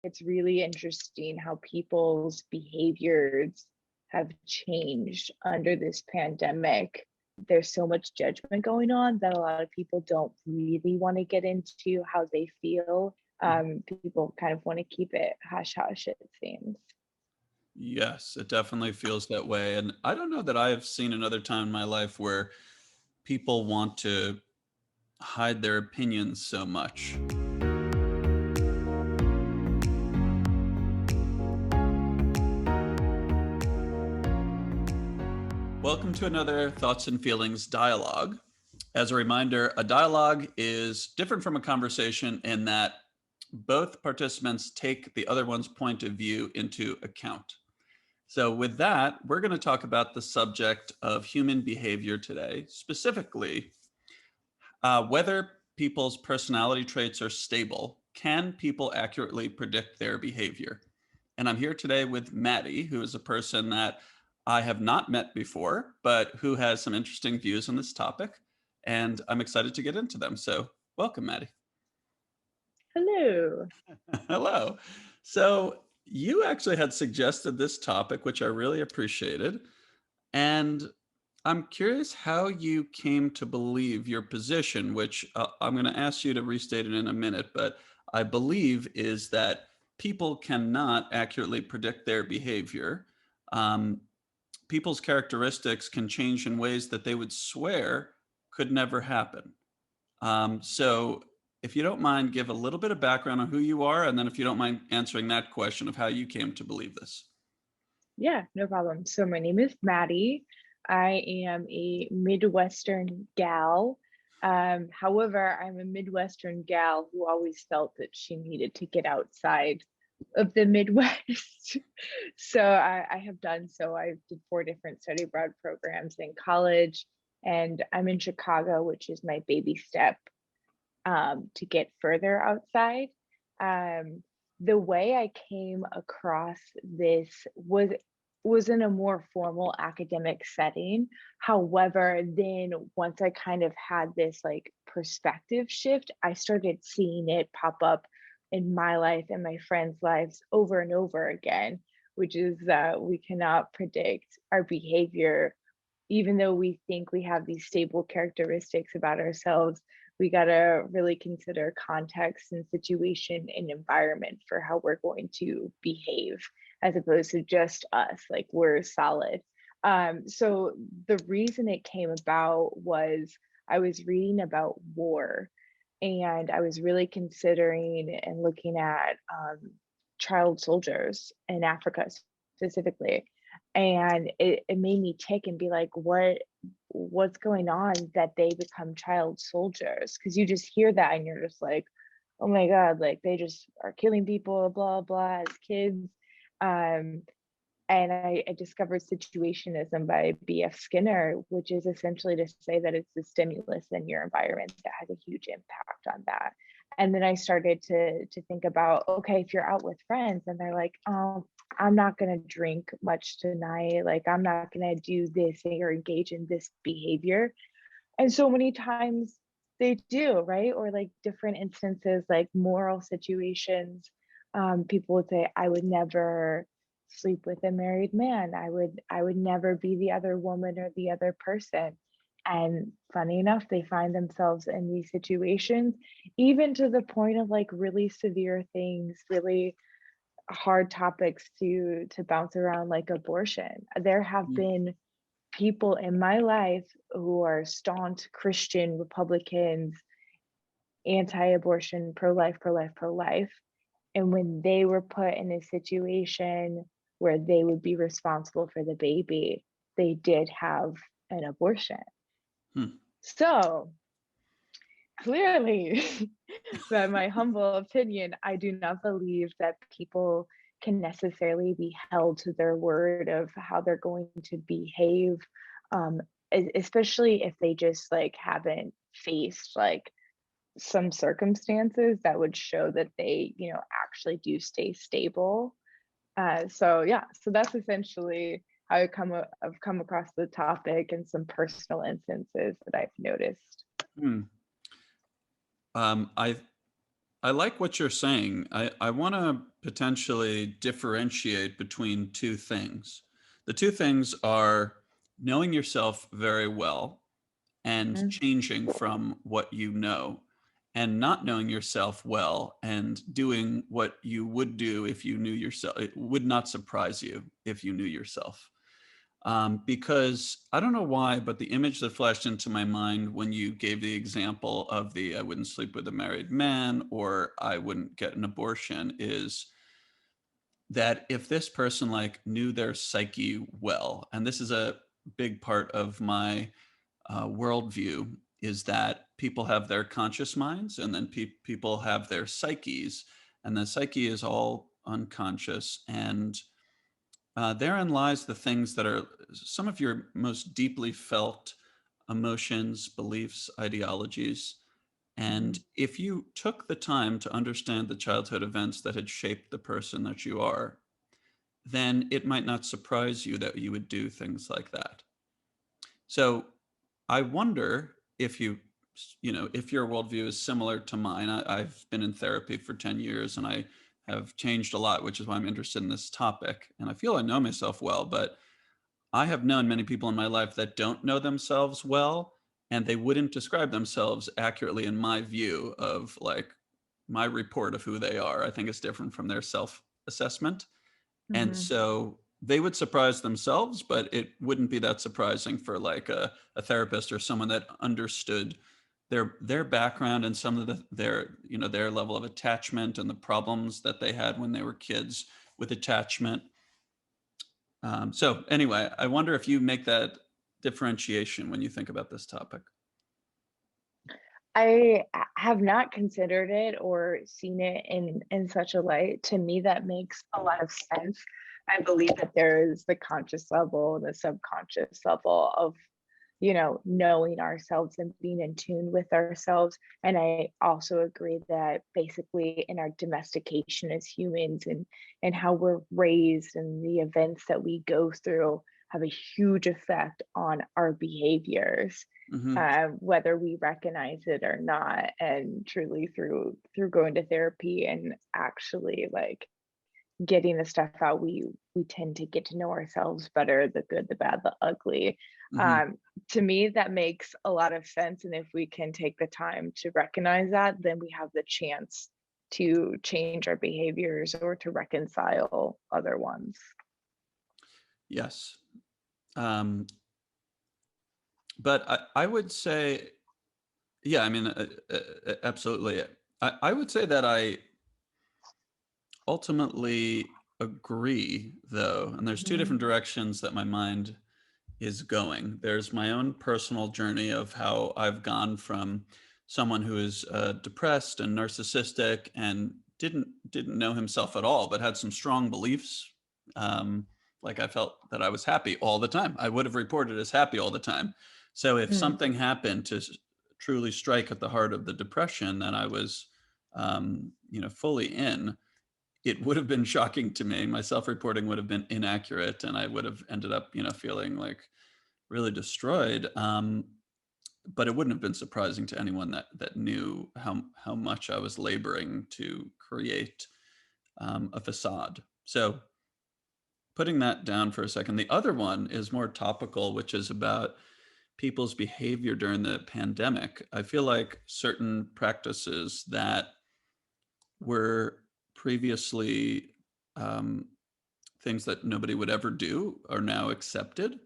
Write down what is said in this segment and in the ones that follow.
it's really interesting how people's behaviors have changed under this pandemic. There's so much judgment going on that a lot of people don't really want to get into how they feel. People kind of want to keep it hush hush, it seems. Yes, it definitely feels that way. And I don't know that I have seen another time in my life where people want to hide their opinions so much. Welcome to another Thoughts and Feelings dialogue. As a reminder, a dialogue is different from a conversation in that both participants take the other one's point of view into account. So, with that, we're going to talk about the subject of human behavior today, specifically whether people's personality traits are stable. Can people accurately predict their behavior? And I'm here today with Maddie, who is a person that I have not met before, but who has some interesting views on this topic. And I'm excited to get into them. So, welcome, Maddie. Hello. Hello. So, you actually had suggested this topic, which I really appreciated. And I'm curious how you came to believe your position, which I'm going to ask you to restate it in a minute, but I believe is that people cannot accurately predict their behavior. Um, People's characteristics can change in ways that they would swear could never happen. So, if you don't mind, give a little bit of background on who you are, and then if you don't mind answering that question of how you came to believe this. Yeah, no problem. So my name is Maddie. I am a Midwestern gal. However, I'm a Midwestern gal who always felt that she needed to get outside of the Midwest. So I have done so. I did 4 different study abroad programs in college, and I'm in Chicago, which is my baby step to get further outside. Um, the way I came across this was in a more formal academic setting. However, then once I kind of had this like perspective shift, I started seeing it pop up in my life and my friends' lives over and over again, which is that we cannot predict our behavior, even though we think we have these stable characteristics about ourselves. We got to really consider context and situation and environment for how we're going to behave, as opposed to just us, like we're solid. So the reason it came about was I was reading about war, and I was really considering and looking at child soldiers in Africa specifically. And it made me tick and be like, what's going on that they become child soldiers? Because you just hear that and you're just like, oh my God, like they just are killing people, blah, blah, as kids. Um, and I discovered situationism by B.F. Skinner, which is essentially to say that it's the stimulus in your environment that has a huge impact on that. And then I started to think about, okay, if you're out with friends and they're like, oh, I'm not going to drink much tonight, like I'm not going to do this or engage in this behavior. And so many times they do, right? Or like different instances, like moral situations. People would say, I would never sleep with a married man. I would never be the other woman or the other person. And funny enough, they find themselves in these situations, even to the point of like really severe things, really hard topics to bounce around, like abortion. There have Mm. been people in my life who are staunch Christian Republicans, anti-abortion, pro-life, pro-life, pro-life. And when they were put in a situation where they would be responsible for the baby, they did have an abortion. Hmm. So clearly, by my humble opinion, I do not believe that people can necessarily be held to their word of how they're going to behave, um, especially if they just like haven't faced like some circumstances that would show that they, actually do stay stable. So yeah, so that's essentially how I've come across the topic and some personal instances that I've noticed. Hmm. I I like what you're saying. I want to potentially differentiate between two things. The two things are knowing yourself very well and Mm, changing from what you know, and not knowing yourself well and doing what you would do if you knew yourself. It would not surprise you if you knew yourself. Because I don't know why, but the image that flashed into my mind when you gave the example of the I wouldn't sleep with a married man or I wouldn't get an abortion is that if this person like knew their psyche well, and this is a big part of my worldview, is that people have their conscious minds and then people have their psyches, and the psyche is all unconscious. And therein lies the things that are some of your most deeply felt emotions, beliefs, ideologies. And mhm. if you took the time to understand the childhood events that had shaped the person that you are, then it might not surprise you that you would do things like that. So I wonder if if your worldview is similar to mine. I've been in therapy for 10 years and I have changed a lot, which is why I'm interested in this topic. And I feel I know myself well, but I have known many people in my life that don't know themselves well, and they wouldn't describe themselves accurately in my view of like my report of who they are. I think it's different from their self assessment. And Mhm. so they would surprise themselves, but it wouldn't be that surprising for like a therapist or someone that understood their background and some of their level of attachment and the problems that they had when they were kids with attachment. So anyway, I wonder if you make that differentiation when you think about this topic. Have not considered it or seen it in such a light. To me, that makes a lot of sense. I believe that there is the conscious level and the subconscious level of, knowing ourselves and being in tune with ourselves. And I also agree that basically in our domestication as humans and how we're raised and the events that we go through have a huge effect on our behaviors, Hmm. whether we recognize it or not. And truly through going to therapy and actually like getting the stuff out, we tend to get to know ourselves better, the good, the bad, the ugly. Hmm. um to me that makes a lot of sense, and if we can take the time to recognize that, then we have the chance to change our behaviors or to reconcile other ones. Yes. Um, but I would say, yeah, I mean, absolutely. I would say that I ultimately agree, though, and there's two Mhm. different directions that my mind is going. There's my own personal journey of how I've gone from someone who is depressed and narcissistic and didn't know himself at all, but had some strong beliefs. Um, like I felt that I was happy all the time. I would have reported as happy all the time. So if Mm. something happened to truly strike at the heart of the depression, then I was, fully in. It would have been shocking to me. My self-reporting would have been inaccurate, and I would have ended up, feeling like really destroyed. But it wouldn't have been surprising to anyone that knew how much I was laboring to create a facade. So putting that down for a second, the other one is more topical, which is about people's behavior during the pandemic. I feel like certain practices that were previously um, things that nobody would ever do are now accepted.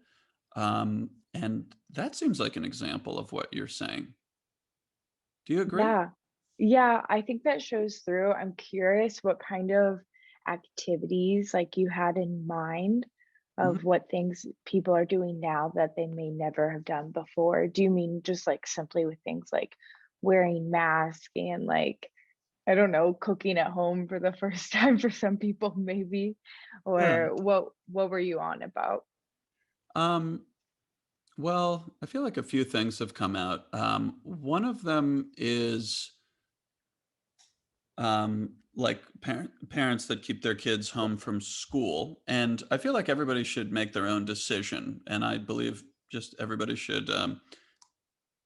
And that seems like an example of what you're saying. Do you agree? Yeah. Yeah, I think that shows through. I'm curious what kind of activities like you had in mind Mhm. of what things people are doing now that they may never have done before. Do you mean just like simply with things like wearing masks and like, I don't know, cooking at home for the first time for some people maybe? Yeah. Or what were you on about? Um, well, I feel like a few things have come out. One of them is like parents that keep their kids home from school, and I feel like everybody should make their own decision, and I believe just everybody should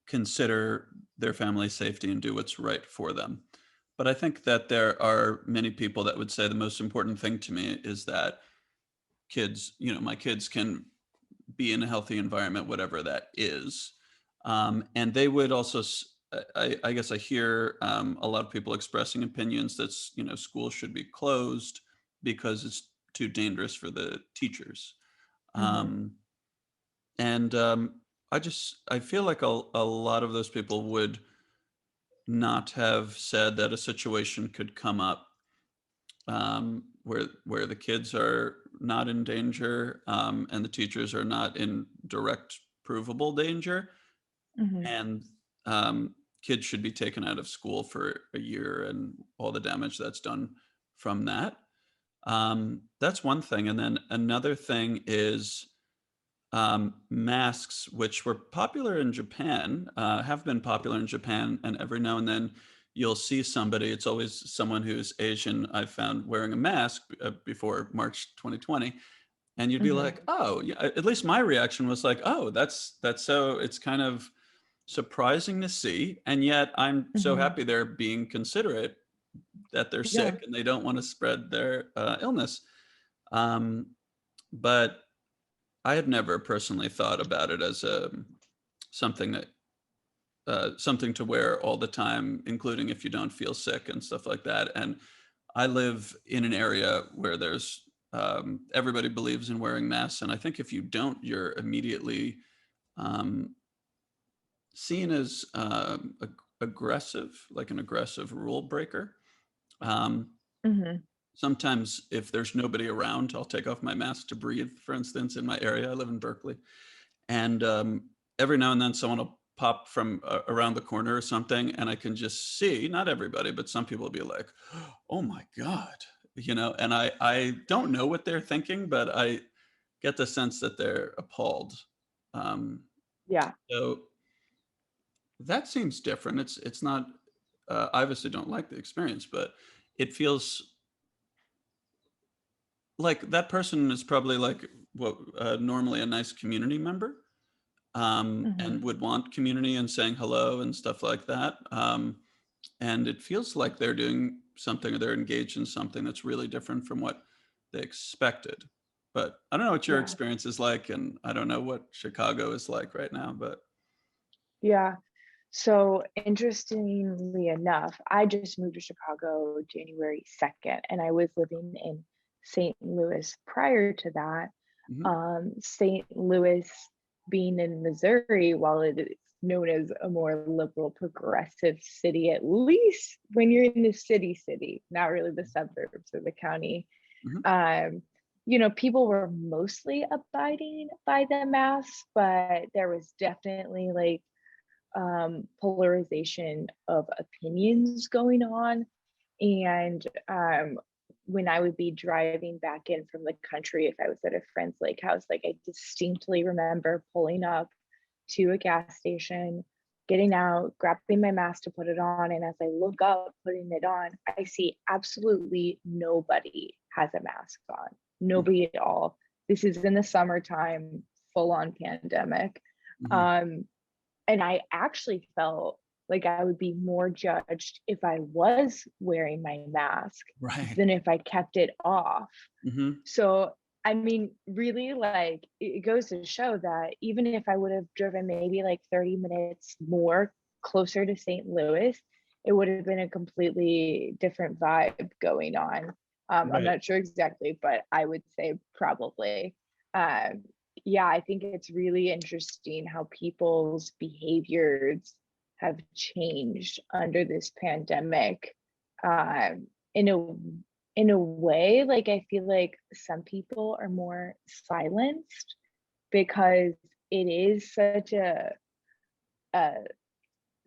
consider their family safety and do what's right for them. But I think that there are many people that would say the most important thing to me is that kids, my kids can be in a healthy environment, whatever that is. And they would also, I guess I hear a lot of people expressing opinions that, schools should be closed because it's too dangerous for the teachers. Hmm. Um, and I feel like a lot of those people would not have said that a situation could come up where the kids are not in danger, and the teachers are not in direct provable danger, Hmm. and um, kids should be taken out of school for a year and all the damage that's done from that. That's one thing, and then another thing is masks, which were popular in Japan, have been popular in Japan, and every now and then you'll see somebody. It's always someone who's Asian. I've found wearing a mask before March 2020, and you'd be Hmm. like, "Oh, yeah." At least my reaction was like, "Oh, that's so." It's kind of surprising to see, and yet I'm so Hmm. happy they're being considerate that they're Yeah. sick and they don't want to spread their illness. Um, but I had never personally thought about it as something that something to wear all the time, including if you don't feel sick and stuff like that. And I live in an area where there's everybody believes in wearing masks, and I think if you don't, you're immediately um, seen as aggressive, like an aggressive rule breaker. Um, Hmm. Sometimes, if there's nobody around, I'll take off my mask to breathe. For instance, in my area, I live in Berkeley, and every now and then someone will pop from around the corner or something, and I can just see, not everybody, but some people will be like, oh my god, and I don't know what they're thinking, but I get the sense that they're appalled. um, Yeah. so that seems different. It's not, I obviously don't like the experience, but it feels like that person is probably like what normally a nice community member, Hmm. and would want community and saying hello and stuff like that. And it feels like they're doing something, or they're engaged in something that's really different from what they expected. But I don't know what your Yeah. experience is like, and I don't know what Chicago is like right now. But Yeah. So interestingly enough, I just moved to Chicago January 2nd, and I was living in St. Louis prior to that. mhm, St. Louis being in Missouri, while it is known as a more liberal, progressive city, at least when you're in the city, not really the suburbs or the county, mhm, um, people were mostly abiding by the masks, but there was definitely like polarization of opinions going on. And when I would be driving back in from the country, if I was at a friend's lake house, like I distinctly remember pulling up to a gas station, getting out, grabbing my mask to put it on. And as I look up, putting it on, I see absolutely nobody has a mask on. mhm, Nobody at all. This is in the summertime, full on pandemic. mhm. Um, and I actually felt like I would be more judged if I was wearing my mask Right. than if I kept it off. Mhm. So, I mean, really, like, it goes to show that even if I would have driven maybe like 30 minutes more closer to St. Louis, it would have been a completely different vibe going on. I'm Right. not sure exactly, but I would say probably. Um, yeah, I think it's really interesting how people's behaviors have changed under this pandemic. In a way, like I feel like some people are more silenced because it is such a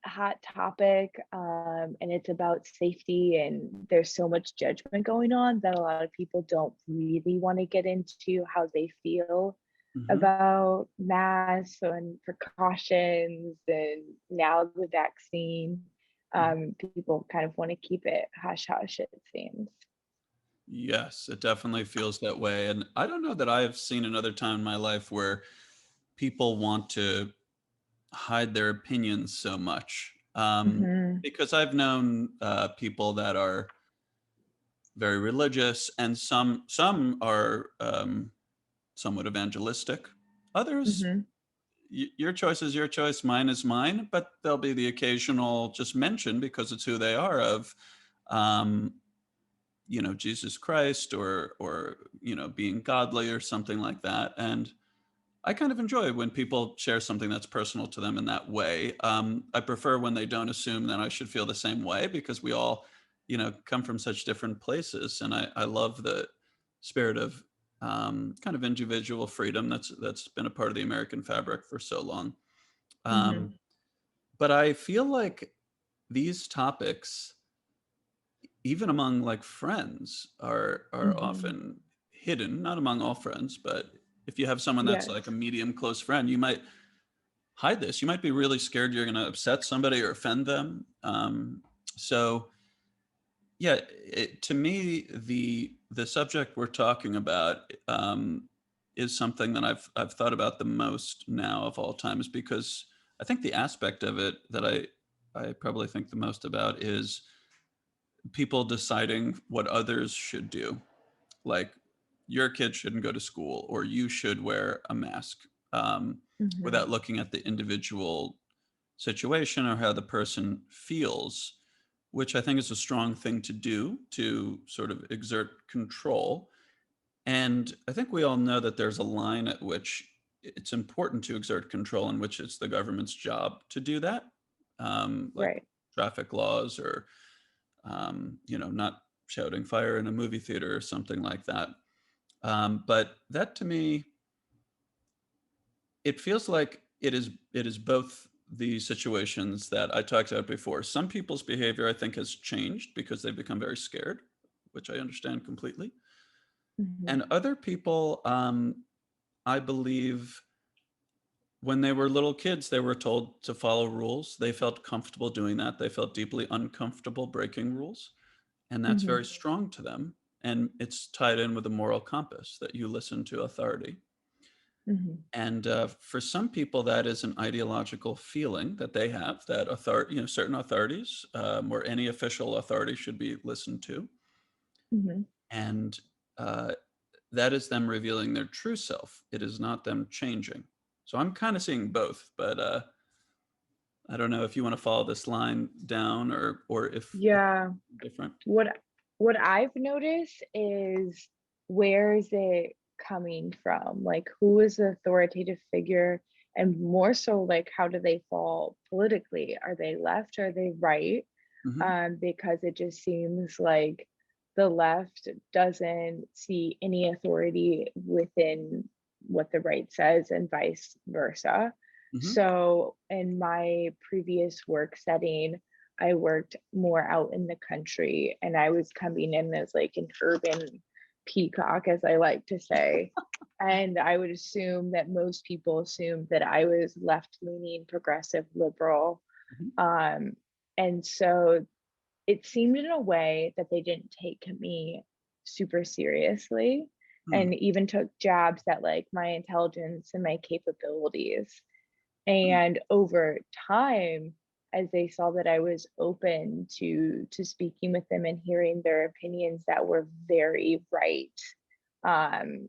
hot topic, and it's about safety, and there's so much judgment going on that a lot of people don't really want to get into how they feel Mhm. about masks and precautions and now the vaccine. Mhm. People kind of want to keep it hush hush, it seems. Yes, it definitely feels that way. And I don't know that I have seen another time in my life where people want to hide their opinions so much. Hmm. Because I've known people that are very religious, and some are somewhat evangelistic. Others, Hmm. your choice is your choice, mine is mine, but there'll be the occasional just mention because it's who they are of, um, Jesus Christ, or being godly or something like that. And I kind of enjoy when people share something that's personal to them in that way. I prefer when they don't assume that I should feel the same way, because we all, come from such different places. And I love the spirit of kind of individual freedom that's been a part of the American fabric for so long. Hmm. Um, but I feel like these topics, even among like friends, are Hmm. often hidden. Not among all friends, but if you have someone that's Yes. like a medium close friend, you might hide this. You might be really scared you're going to upset somebody or offend them. So yeah, to me, the subject we're talking about is something that I've thought about the most now of all times, because I think the aspect of it that I probably think the most about is people deciding what others should do. Like, your kid shouldn't go to school, or you should wear a mask, Hmm. without looking at the individual situation or how the person feels, which I think is a strong thing to do to sort of exert control. And I think we all know that there's a line at which it's important to exert control, in which it's the government's job to do that, like Right. traffic laws, or not shouting fire in a movie theater or something like that. But that, to me, it feels like it is both the situations that I talked about before. Some people's behavior, I think, has changed because they've become very scared, which I understand completely. Hmm. And other people, I believe, when they were little kids, they were told to follow rules. They felt comfortable doing that. They felt deeply uncomfortable breaking rules. And that's Hmm. very strong to them. And it's tied in with a moral compass that you listen to authority. Hmm. And for some people, that is an ideological feeling that they have, that certain authorities, or any official authority, should be listened to. Hmm. And uh, that is them revealing their true self. It is not them changing. So I'm kind of seeing both, but I don't know if you want to follow this line down, or if Yeah. it's different. What I've noticed is, where is it coming from? Like, who is the authoritative figure? And more so, like, how do they fall politically? Are they left or are they right? Hmm. Because it just seems like the left doesn't see any authority within what the right says, and vice versa. Hmm. So, in my previous work setting, I worked more out in the country, and I was coming in as like an urban peacock, as I like to say. And I would assume that most people assumed that I was left leaning, progressive, liberal. Hmm. Um, and so it seemed in a way that they didn't take me super seriously, Hmm. and even took jabs at like my intelligence and my capabilities. Hmm. And over time, as they saw that I was open to speaking with them and hearing their opinions that were very right, um,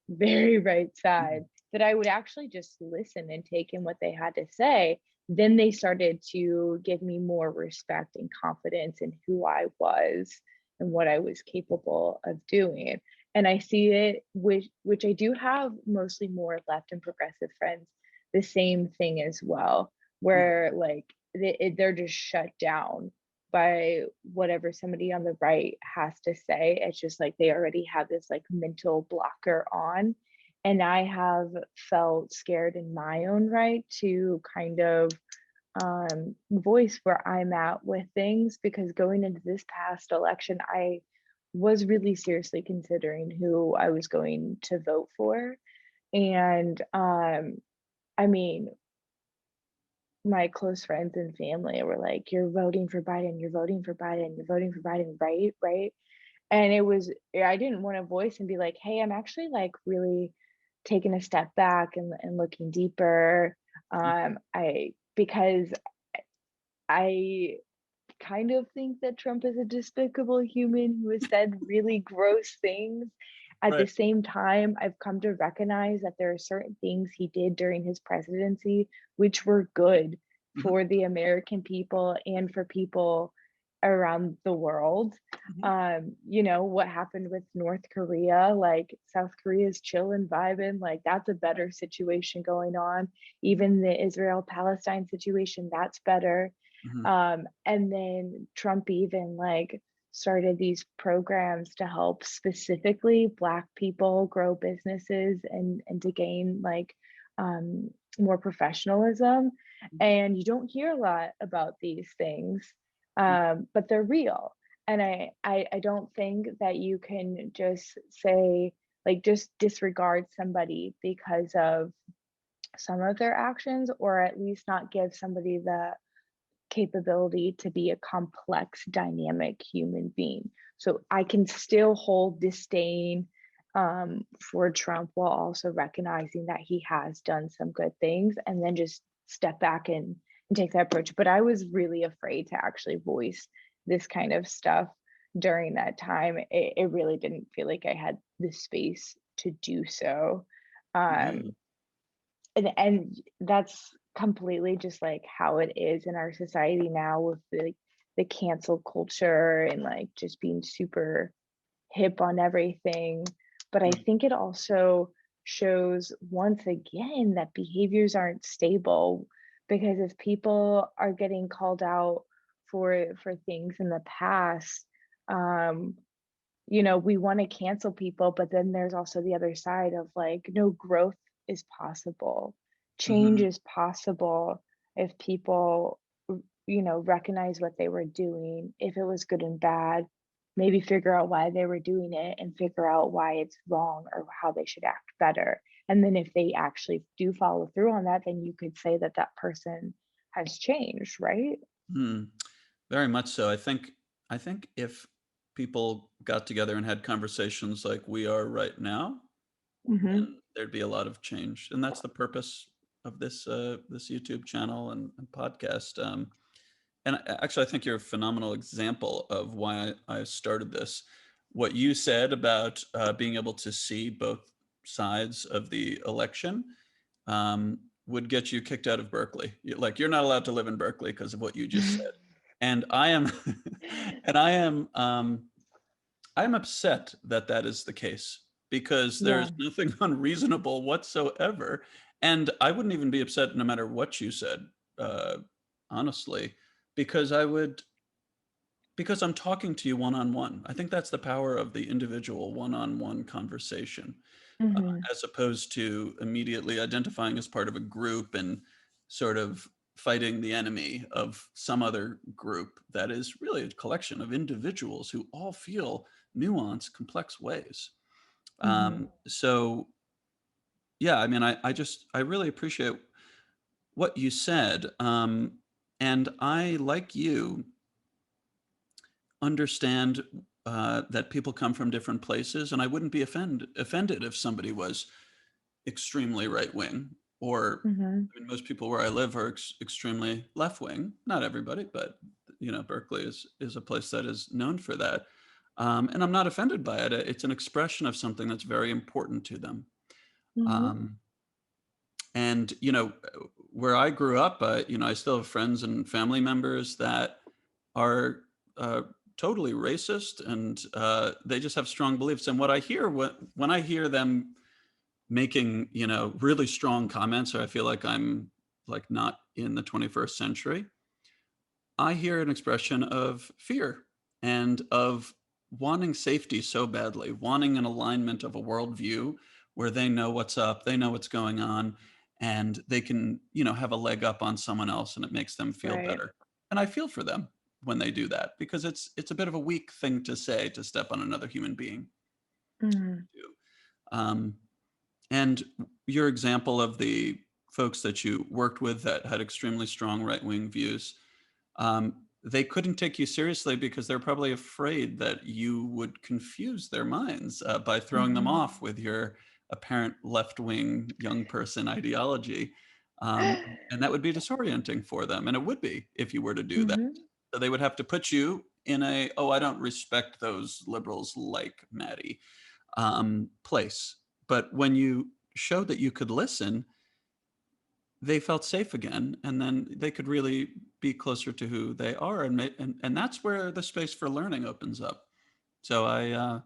very right Hmm. side, that I would actually just listen and take in what they had to say. Then they started to give me more respect and confidence in who I was and what I was capable of doing. And I see it, which I do have mostly more left and progressive friends, the same thing as well, Hmm. where like they're just shut down by whatever somebody on the right has to say. It's just like they already have this like mental blocker on. And I have felt scared in my own right to kind of voice where I'm at with things, because going into this past election, I was really seriously considering who I was going to vote for. And I mean, my close friends and family were like, "You're voting for Biden, you're voting for Biden, you're voting for Biden, right? Right?" And it was, I didn't want to voice and be like, "Hey, I'm actually like really taking a step back and looking deeper." I because I kind of think that Trump is a despicable human who has said really gross things. At the Right. same time, I've come to recognize that there are certain things he did during his presidency which were good Mhm, for the American people and for people around the world. mhm, What happened with North Korea, like South Korea's chill and vibing, like that's a better situation going on. mhm, Even the Israel-Palestine situation, that's better. mhm, And then Trump even like started these programs to help specifically Black people grow businesses and to gain like um, more professionalism. mhm, And you don't hear a lot about these things, mhm, but they're real. And I don't think that you can just say, like, just disregard somebody because of some of their actions, or at least not give somebody the capability to be a complex, dynamic human being. So I can still hold disdain for Trump while also recognizing that he has done some good things, and then just step back and take that approach. But I was really afraid to actually voice this kind of stuff during that time. It really didn't feel like I had the space to do so. yeah, Um, and that's completely just like how it is in our society now with the cancel culture and like just being super hip on everything. But I mm, think it also shows once again that behaviors aren't stable, because if people are getting called out for things in the past, um we want to cancel people, but then there's also the other side of like, no, growth is possible. Change mhm, is possible if people, recognize what they were doing, if it was good and bad, maybe figure out why they were doing it and figure out why it's wrong or how they should act better. And then if they actually do follow through on that, then you could say that that person has changed, right? mm. Very much so. I think if people got together and had conversations like we are right now, Hmm. then there'd be a lot of change, and that's the purpose of this YouTube channel and podcast. And actually, I think you're a phenomenal example of why I started this. What you said about being able to see both sides of the election would get you kicked out of Berkeley. Like you're not allowed to live in Berkeley because of what you just said. And I am, and I am upset that that is the case because Yeah. there's nothing unreasonable whatsoever. And I wouldn't even be upset no matter what you said, uh, honestly, because I would, because I'm talking to you one on one. I think that's the power of the individual one on one conversation, Hmm. as opposed to immediately identifying as part of a group and sort of fighting the enemy of some other group that is really a collection of individuals who all feel nuanced, complex ways. Hmm. So, yeah, I mean, I really appreciate what you said. And I, like you, understand that people come from different places, and I wouldn't be offended if somebody was extremely right wing, or Hmm. I mean, most people where I live are extremely left wing. Not everybody, but Berkeley is a place that is known for that, and I'm not offended by it. It's an expression of something that's very important to them. Hmm. Um, and where I grew up, I still have friends and family members that are uh, totally racist, and they just have strong beliefs. And what I hear when I hear them making really strong comments, or I feel like I'm like not in the 21st century, I hear an expression of fear and of wanting safety so badly, wanting an alignment of a worldview where they know what's up, they know what's going on, and they can have a leg up on someone else, and it makes them feel Right. better. And I feel for them when they do that, because it's a bit of a weak thing to say, to step on another human being. Mhm. um, And your example of the folks that you worked with that had extremely strong right wing views, they couldn't take you seriously because they're probably afraid that you would confuse their minds by throwing them Mhm. off with your apparent left wing young person ideology. Um, and that would be disorienting for them. And it would be if you were to do that. Hmm. So they would have to put you in a, oh, I don't respect those liberals like Maddie place. But when you showed that you could listen, they felt safe again, and then they could really be closer to who they are, and that's where the space for learning opens up. So I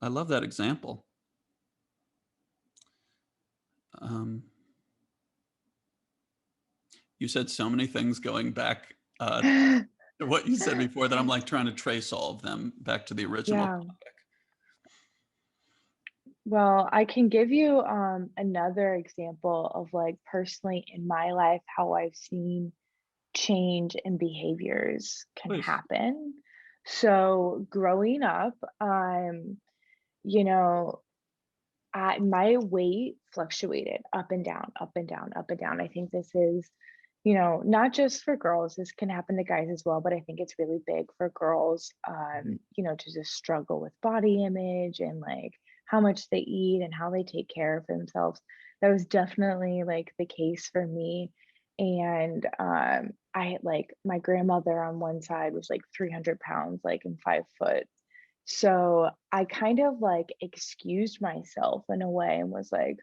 love that example. Um, you said so many things going back to what you said before that I'm like trying to trace all of them back to the original Yeah. topic. Well, I can give you another example of like personally in my life how I've seen change in behaviors can Please. happen. So growing up, you know, my weight fluctuated up and down, up and down, up and down. I think this is, not just for girls, this can happen to guys as well, but I think it's really big for girls, Mhm. to just struggle with body image and like how much they eat and how they take care of themselves. That was definitely like the case for me. And I had like my grandmother on one side was like 300 pounds, like and 5 foot. So I kind of like excused myself in a way and was like,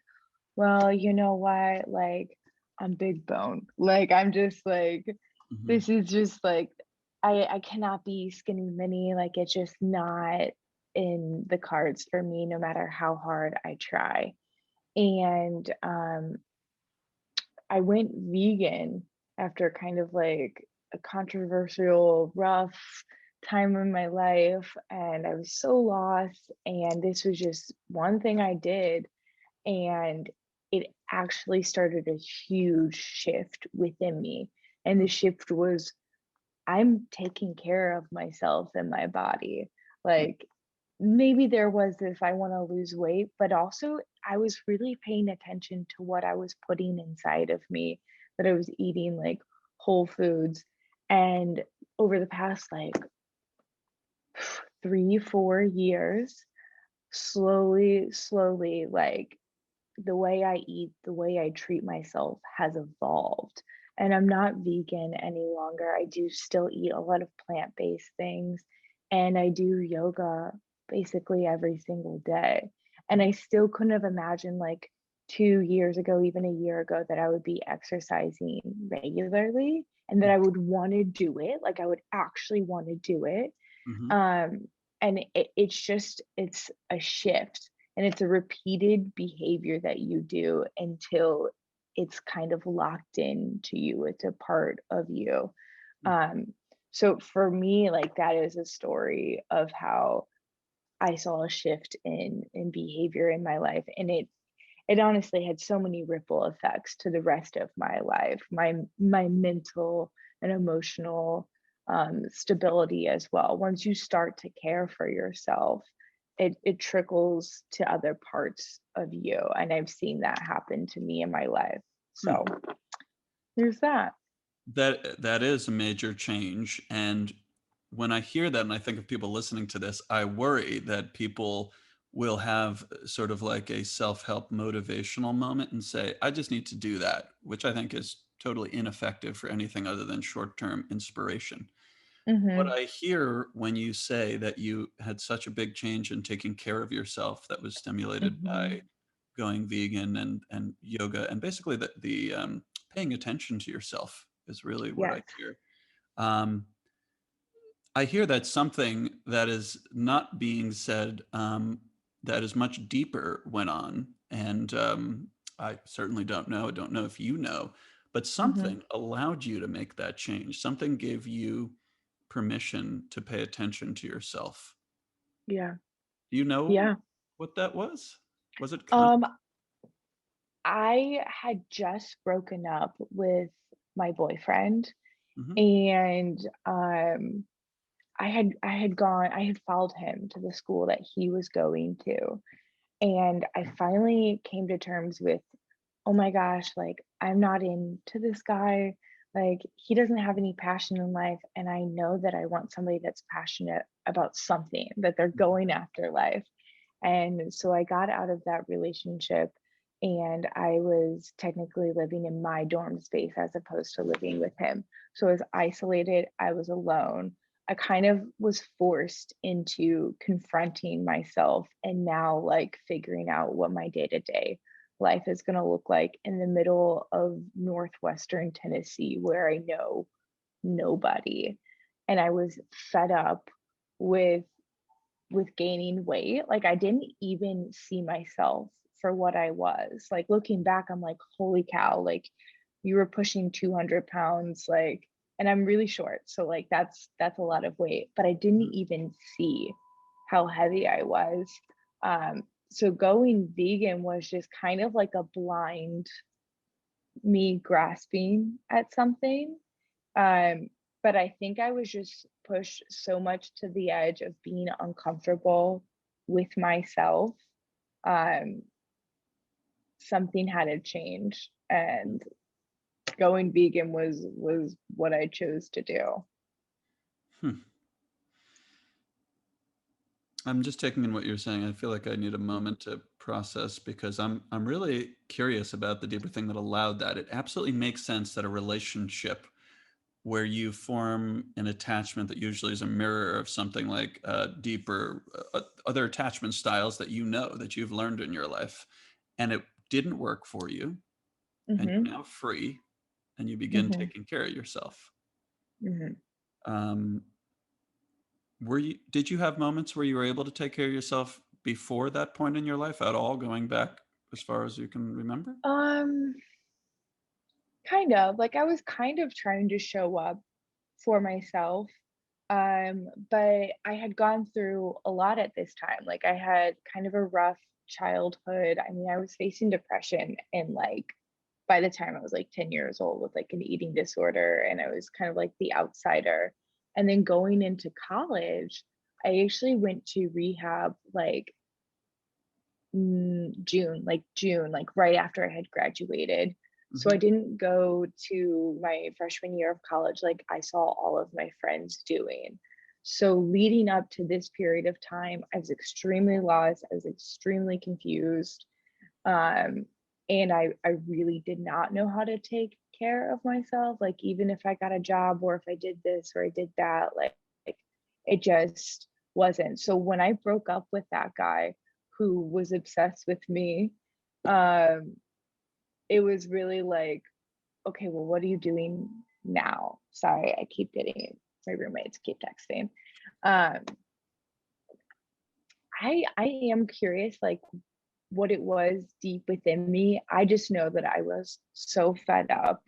well, you know what? Like, I'm big bone. Like, I'm just like, Mhm. this is just like, I cannot be skinny mini. Like, it's just not in the cards for me, no matter how hard I try. And I went vegan after kind of like a controversial, rough time in my life. And I was so lost. And this was just one thing I did. And it actually started a huge shift within me. And the shift was I'm taking care of myself and my body. Like maybe there was this I want to lose weight, but also I was really paying attention to what I was putting inside of me, that I was eating like whole foods. And over the past like 3, 4 years, slowly, like the way I eat, the way I treat myself has evolved. And I'm not vegan any longer. I do still eat a lot of plant-based things and I do yoga basically every single day. And I still couldn't have imagined like 2 years ago, even a year ago, that I would be exercising regularly and that I would want to do it. Like I would actually want to do it. Mhm. Um, and it's a shift and it's a repeated behavior that you do until it's kind of locked into you. It's a part of you. Mhm. Um, so for me, like that is a story of how I saw a shift in behavior in my life. And it honestly had so many ripple effects to the rest of my life, my mental and emotional stability as well. Once you start to care for yourself, it trickles to other parts of you, and I've seen that happen to me in my life. Hmm. So there's that. That is a major change, and when I hear that and I think of people listening to this, I worry that people will have sort of like a self-help motivational moment and say, I just need to do that, which I think is totally ineffective for anything other than short-term inspiration. What Hmm. I hear when you say that you had such a big change in taking care of yourself that was stimulated by Hmm. going vegan and yoga and basically the paying attention to yourself is really what Yes. I hear. Um, I hear that something that is not being said that is much deeper went on, and I certainly don't know. I don't know if you know, but Hmm. something allowed you to make that change. Something gave you permission to pay attention to yourself. Yeah. Do you know Yeah. what that was? Was it conscious? Um, I had just broken up with my boyfriend Hmm. and I had followed him to the school that he was going to. And I finally came to terms with, oh my gosh, like I'm not into this guy. Like he doesn't have any passion in life. And I know that I want somebody that's passionate about something, that they're going after life. And so I got out of that relationship and I was technically living in my dorm space as opposed to living with him. So I was isolated, I was alone. I kind of was forced into confronting myself and now like figuring out what my day-to-day life is going to look like in the middle of northwestern Tennessee where I know nobody. And I was fed up with gaining weight. Like I didn't even see myself for what I was. Like looking back, I'm like, holy cow, like you were pushing 200 pounds, like, and I'm really short. So like that's a lot of weight, but I didn't even see how heavy I was. So going vegan was just kind of like a blind me grasping at something. Um, but I think I was just pushed so much to the edge of being uncomfortable with myself. Um, Something had to change, and going vegan was what I chose to do. Hmm. I'm just taking in what you're saying. I feel like I need a moment to process because I'm really curious about the deeper thing that allowed that. It absolutely makes sense that a relationship where you form an attachment that usually is a mirror of something like deeper other attachment styles that you know that you've learned in your life, and it didn't work for you, and Hmm. you're now free, and you begin Hmm. taking care of yourself. Hmm. Um, did you have moments where you were able to take care of yourself before that point in your life at all, going back as far as you can remember? Um, kind of like I was kind of trying to show up for myself. But I had gone through a lot at this time. Like I had kind of a rough childhood. I mean, I was facing depression and like by the time I was like 10 years old with like an eating disorder and I was kind of like the outsider. And then going into college, I actually went to rehab like June, like right after I had graduated. So I Hmm. didn't go to my freshman year of college like I saw all of my friends doing. So leading up to this period of time, I was extremely lost. I was extremely confused. Um, and I really did not know how to take care of myself. Like even if I got a job or if I did this or I did that, like it just wasn't. So when I broke up with that guy who was obsessed with me, um, it was really like, okay, well, what are you doing now? Sorry, I keep getting my roommates keep texting. Um, I am curious, like what it was deep within me. I just know that I was so fed up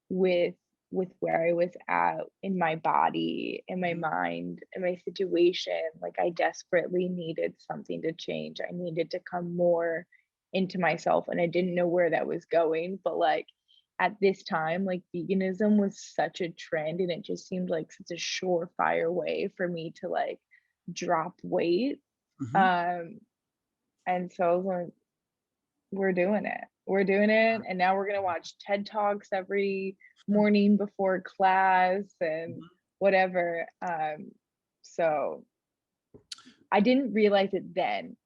with where I was at in my body, in my mind, in my situation. Like I desperately needed something to change. I needed to come more into myself and I didn't know where that was going, but like at this time like veganism was such a trend and it just seemed like such a surefire way for me to like drop weight. Hmm. um and so I was like, we're doing it, and now we're gonna watch TED Talks every morning before class and whatever. So I didn't realize it then.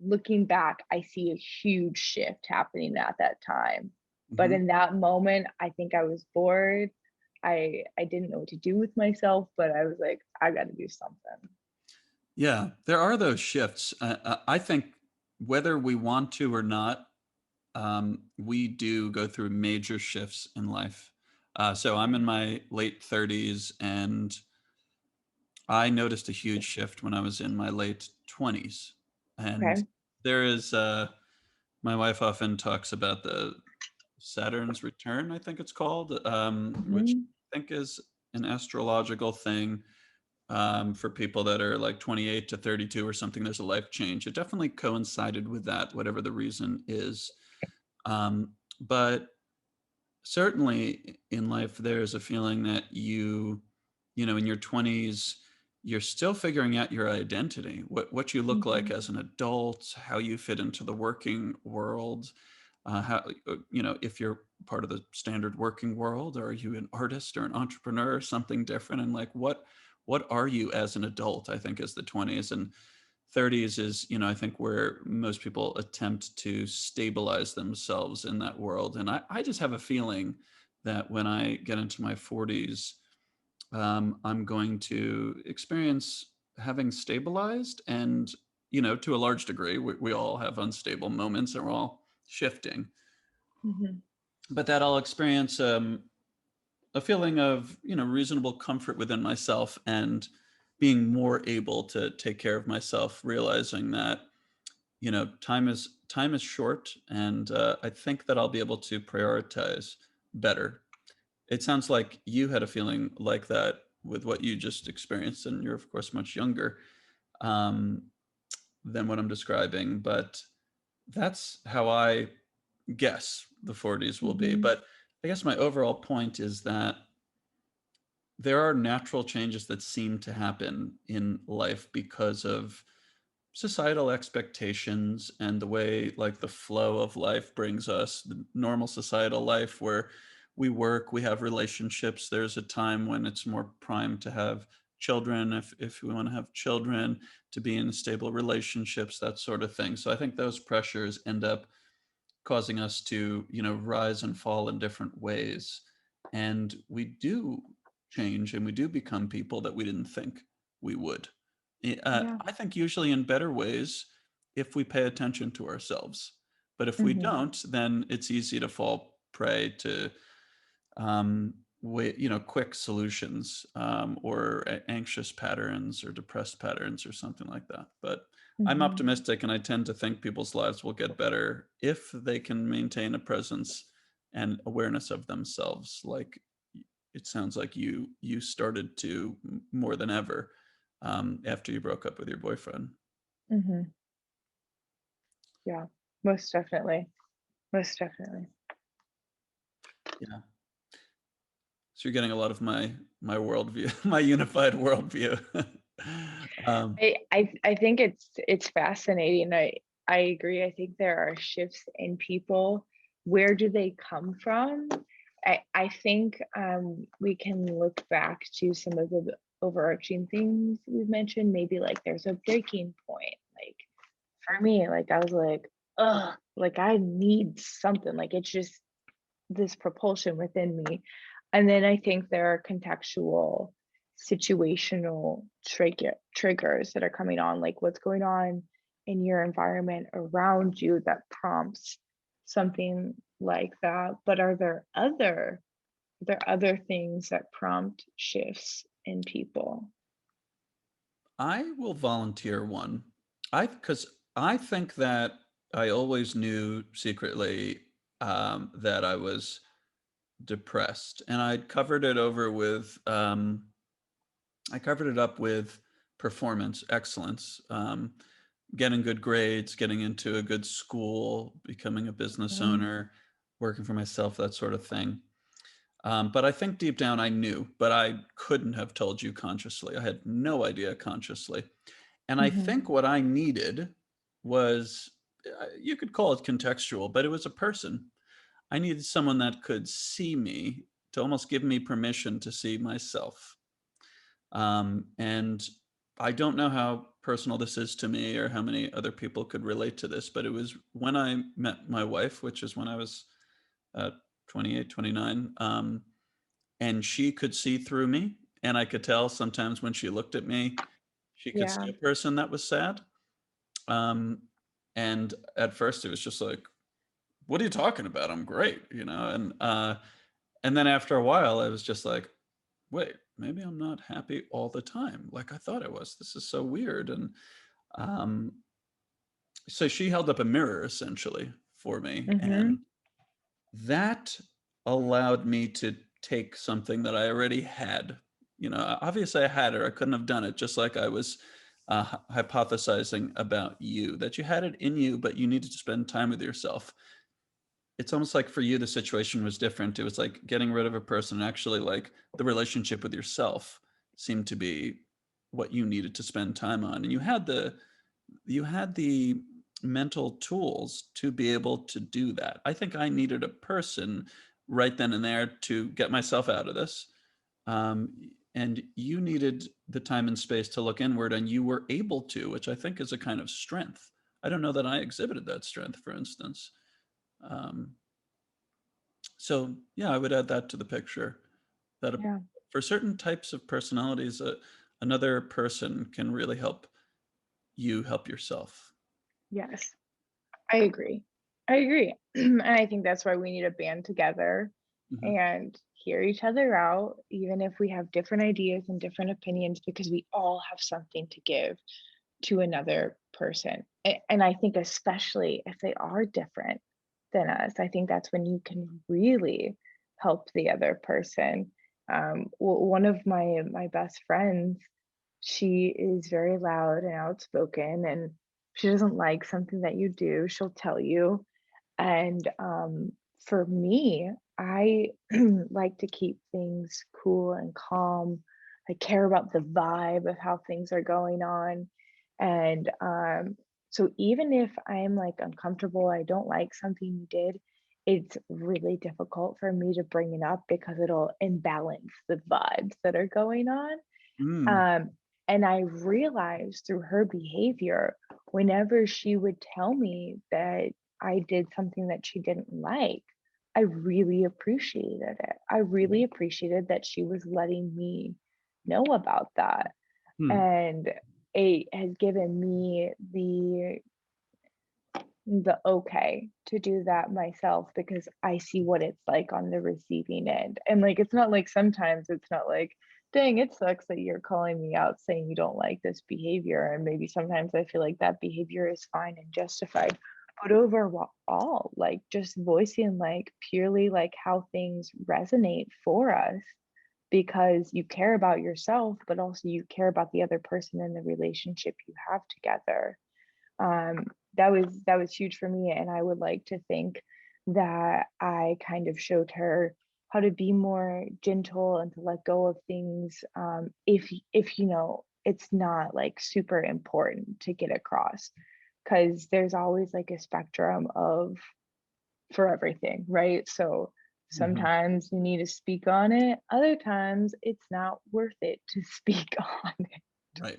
Looking back, I see a huge shift happening at that time. But Hmm. in that moment, I think I was bored. I didn't know what to do with myself, but I was like, I got to do something. Yeah, there are those shifts. I think whether we want to or not, we do go through major shifts in life. So I'm in my late 30s, and I noticed a huge shift when I was in my late 20s. And Okay. there is, my wife often talks about the Saturn's return, I think it's called, which Hmm. I think is an astrological thing for people that are like 28 to 32 or something. There's a life change. It definitely coincided with that, whatever the reason is. But certainly in life, there's a feeling that in your 20s, you're still figuring out your identity, what you look like Hmm. as an adult, how you fit into the working world, how, if you're part of the standard working world, or are you an artist or an entrepreneur or something different? And like, what are you as an adult, I think, is the 20s. And 30s is, I think where most people attempt to stabilize themselves in that world. And I just have a feeling that when I get into my 40s, I'm going to experience having stabilized. And, to a large degree, we all have unstable moments and we're all shifting. Mhm. But that I'll experience a feeling of, reasonable comfort within myself and being more able to take care of myself, realizing that, time is short, and I think that I'll be able to prioritize better. It sounds like you had a feeling like that with what you just experienced, and you're of course much younger um, than what I'm describing, but that's how I guess the 40s will be. Mhm. But I guess my overall point is that there are natural changes that seem to happen in life because of societal expectations and the way like the flow of life brings us the normal societal life where we work, we have relationships. There's a time when it's more prime to have children, if we want to have children, to be in stable relationships, that sort of thing. So I think those pressures end up causing us to, rise and fall in different ways. And we do change and we do become people that we didn't think we would. Yeah. I think usually in better ways if we pay attention to ourselves. But if we Mhm. don't, then it's easy to fall prey to quick solutions, or anxious patterns or depressed patterns or something like that. But I'm Mhm. optimistic, and I tend to think people's lives will get better if they can maintain a presence and awareness of themselves. Like it sounds like you started to more than ever after you broke up with your boyfriend. Mhm. Yeah. Most definitely. Most definitely. Yeah. So you're getting a lot of my worldview, my unified worldview. um, I think it's fascinating. I agree. I think there are shifts in people. Where do they come from? I think we can look back to some of the overarching things we've mentioned. Maybe like there's a breaking point. Like for me, like I was like, ugh, like I need something. Like it's just this propulsion within me. And then I think there are contextual, situational triggers that are coming on, like what's going on in your environment around you that prompts something like that. But are there other things that prompt shifts in people? I will volunteer one. Because I think that I always knew secretly that I was depressed, and I covered it up with performance excellence, getting good grades, getting into a good school, becoming a business Mhm. owner, working for myself, that sort of thing. But I think deep down I knew, but I couldn't have told you consciously. I had no idea consciously. And I Mhm. think what I needed was, you could call it contextual, but it was a person. I needed someone that could see me, to almost give me permission to see myself. And I don't know how personal this is to me or how many other people could relate to this, but it was when I met my wife, which is when I was uh, 28, 29. And she could see through me. And I could tell sometimes when she looked at me, she could see Yeah. a person that was sad. Um, and at first it was just like, what are you talking about? I'm great, and then after a while I was just like, wait, maybe I'm not happy all the time like I thought I was. This is so weird. And um, so she held up a mirror essentially for me, and Mhm. that allowed me to take something that I already had. Obviously I had it. I couldn't have done it, just like I was hypothesizing about you, that you had it in you, but you needed to spend time with yourself. It's almost like for you, the situation was different. It was like getting rid of a person. Actually, like the relationship with yourself seemed to be what you needed to spend time on. And you had the mental tools to be able to do that. I think I needed a person right then and there to get myself out of this. Um, and you needed the time and space to look inward, and you were able to, which I think is a kind of strength. I don't know that I exhibited that strength, for instance. Um, so yeah, I would add that to the picture, that Yeah. for certain types of personalities, another person can really help you help yourself. Yes. I agree. I agree. And I think that's why we need to band together Hmm. and hear each other out, even if we have different ideas and different opinions, because we all have something to give to another person. And I think, especially if they are different than us, I think that's when you can really help the other person. One of my best friends, she is very loud and outspoken, and she doesn't like something that you do, she'll tell you. And for me, I like to keep things cool and calm. I care about the vibe of how things are going on. And so even if I'm like uncomfortable, I don't like something you did, it's really difficult for me to bring it up because it'll imbalance the vibes that are going on. Mm, Um, and I realized through her behavior, whenever she would tell me that I did something that she didn't like, I really appreciated it. I really appreciated that she was letting me know about that. hmm, And it has given me the okay to do that myself because I see what it's like on the receiving end. And like it's not like sometimes it's not like, dang, it sucks that you're calling me out saying you don't like this behavior. And maybe sometimes I feel like that behavior is fine and justified. But overall, like just voicing like purely like how things resonate for us because you care about yourself, but also you care about the other person and the relationship you have together. um, that was huge for me, and I would like to think that I kind of showed her how to be more gentle and to let go of things, if it's not like super important to get across, because there's always like a spectrum of for everything, right? So hmm. sometimes you need to speak on it, other times it's not worth it to speak on it. Right.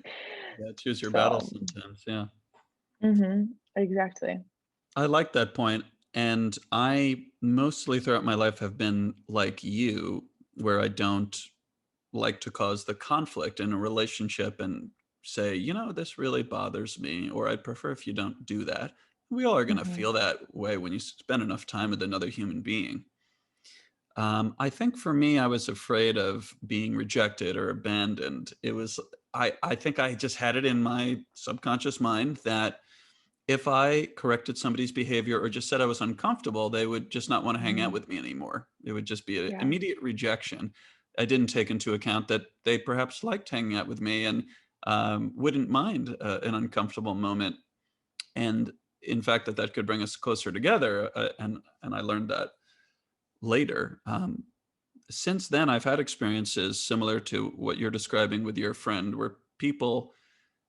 Yeah, choose your battles So sometimes. Yeah. exactly. I like that point. And I mostly throughout my life have been like you, where I don't like to cause the conflict in a relationship and say, this really bothers me, or I'd prefer if you don't do that. We all are going to Mhm. feel that way when you spend enough time with another human being. I think for me, I was afraid of being rejected or abandoned. I think I just had it in my subconscious mind that if I corrected somebody's behavior or just said I was uncomfortable, they would just not want to hang out Mhm. with me anymore. It would just be an Yeah. immediate rejection. I didn't take into account that they perhaps liked hanging out with me and wouldn't mind an uncomfortable moment. And in fact, that could bring us closer together. And I learned that later. Since then, I've had experiences similar to what you're describing with your friend, where people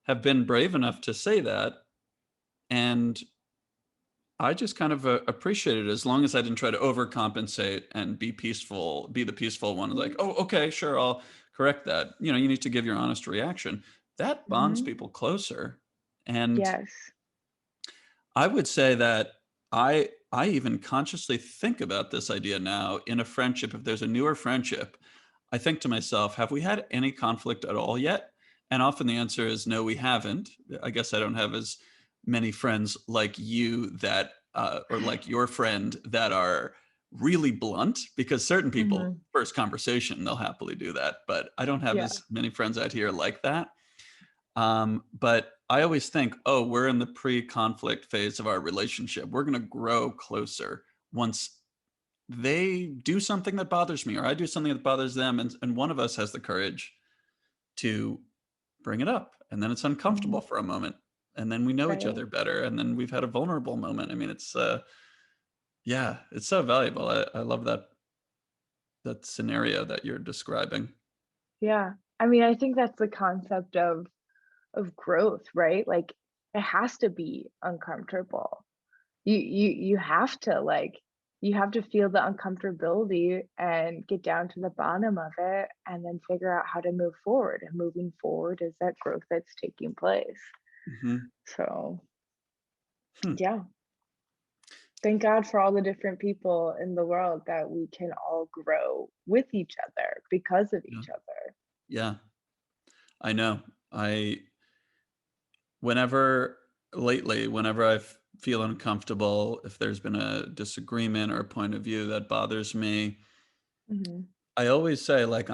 have been brave enough to say that. And I just kind of appreciated it as long as I didn't try to overcompensate and be peaceful, be the peaceful one. Like, Mhm. oh, okay, sure, I'll correct that. You need to give your honest reaction. That bonds Mhm. people closer. And Yes. I would say that I even consciously think about this idea now in a friendship. If there's a newer friendship, I think to myself, have we had any conflict at all yet? And often the answer is no, we haven't. I guess I don't have as many friends like you that, or like your friend that are really blunt, because certain people, Mhm. first conversation, they'll happily do that. But I don't have Yeah. as many friends out here like that. But I always think, oh, we're in the pre-conflict phase of our relationship. We're going to grow closer once they do something that bothers me or I do something that bothers them. And one of us has the courage to bring it up. And then it's Mhm. uncomfortable for a moment. And then we know each Right. other better. And then we've had a vulnerable moment. I mean, yeah, it's so valuable. I love that scenario that you're describing. Yeah. I mean, I think that's the concept of growth, right? Like it has to be uncomfortable. You have to like you have to feel the uncomfortability and get down to the bottom of it and then figure out how to move forward. And moving forward is that growth that's taking place. Hmm. So, Hmm. yeah, thank God for all the different people in the world that we can all grow with each other because of Yeah. each other. Yeah. I know. I Whenever lately, whenever feel uncomfortable, if there's been a disagreement or a point of view that bothers me, Mhm, I always say, like,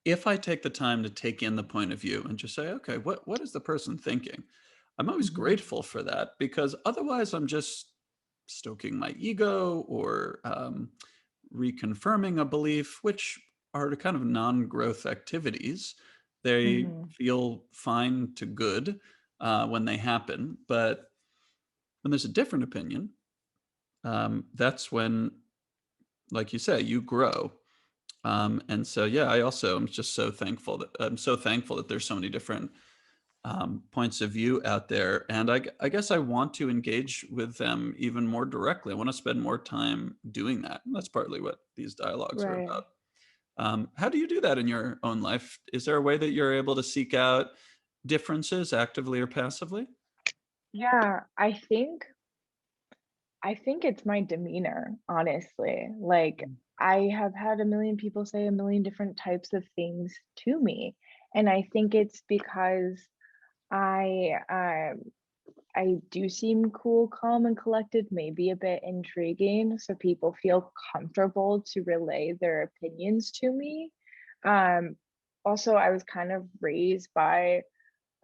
if I take the time to take in the point of view and just say, okay, what is the person thinking? I'm always mhm, grateful for that, because otherwise I'm just stoking my ego or reconfirming a belief, which are kind of non-growth activities. They mhm, feel fine to good when they happen, but when there's a different opinion, that's when, like you say, you grow. And so, yeah, I also am just so thankful that there's so many different points of view out there. And I guess I want to engage with them even more directly. I want to spend more time doing that. And that's partly what these dialogues are right. about. How do you do that in your own life? Is there a way that you're able to seek out differences actively or passively? Yeah, I think it's my demeanor, honestly. Like, Mm. I have had a million people say a million different types of things to me, and I think it's because I, I do seem cool, calm, and collected, maybe a bit intriguing, so people feel comfortable to relay their opinions to me. Um, Also, I was kind of raised by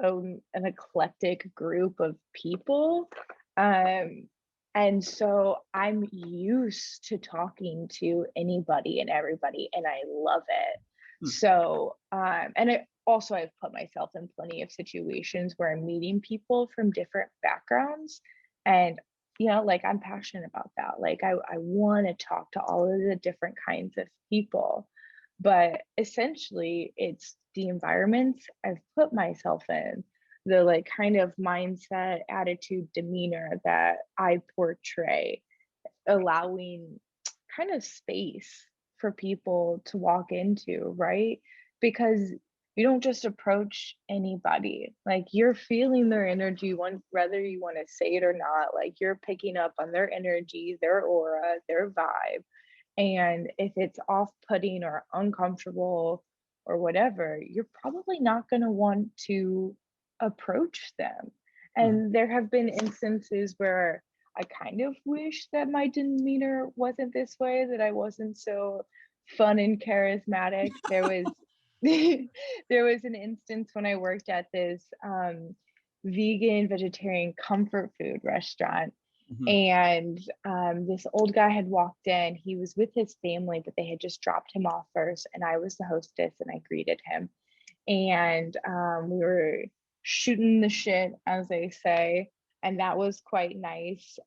an eclectic group of people. Um, and so I'm used to talking to anybody and everybody, and I love it. Hmm. So, and it also, I've put myself in plenty of situations where I'm meeting people from different backgrounds. And, like I'm passionate about that. Like, I want to talk to all of the different kinds of people. But essentially, it's the environments I've put myself in, the like kind of mindset, attitude, demeanor that I portray, allowing kind of space for people to walk into, right? Because you don't just approach anybody. Like, you're feeling their energy one whether you want to say it or not. Like, you're picking up on their energy, their aura, their vibe. And if it's off-putting or uncomfortable or whatever, you're probably not going to want to approach them. Hmm. And there have been instances where I kind of wish that my demeanor wasn't this way, that I wasn't so fun and charismatic. There was an instance when I worked at this vegan vegetarian comfort food restaurant, Hmm. and this old guy had walked in. He was with his family, but they had just dropped him off first. And I was the hostess and I greeted him. And we were shooting the shit, as they say. And that was quite nice,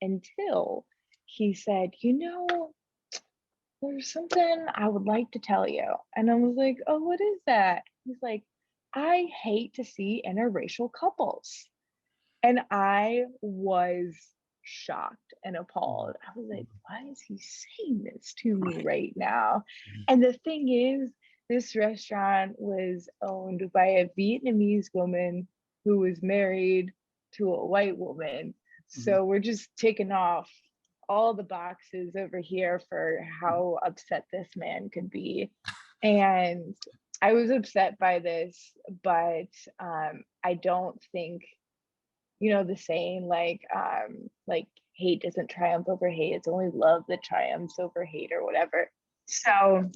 until he said, there's something I would like to tell you. And I was like, oh, what is that? He's like, I hate to see interracial couples. And I was shocked and appalled. I was like, why is he saying this to me Right. right now? And the thing is, this restaurant was owned by a Vietnamese woman who was married to a white woman. Mhm. So we're just ticking off all the boxes over here for how upset this man could be. And I was upset by this, but I don't think, the saying like hate doesn't triumph over hate, it's only love that triumphs over hate or whatever. So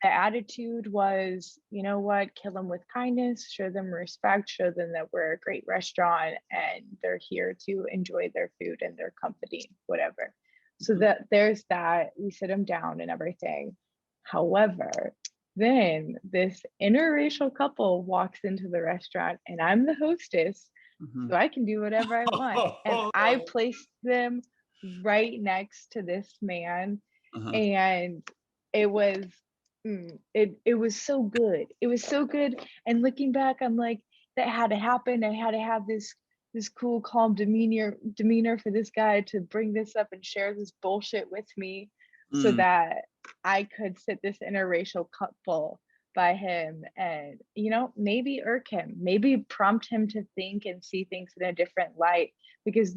the attitude was, you know what, kill them with kindness, show them respect, show them that we're a great restaurant and they're here to enjoy their food and their company, whatever. So Mhm. that there's that, we sit them down and everything. However, then this interracial couple walks into the restaurant and I'm the hostess, Mhm. so I can do whatever I want. And I placed them right next to this man, Uh-huh. and it was it was so good. It was so good. And looking back, I'm like, that had to happen. I had to have this this cool, calm demeanor for this guy to bring this up and share this bullshit with me so Mm, that I could sit this interracial couple by him and, maybe irk him, maybe prompt him to think and see things in a different light. Because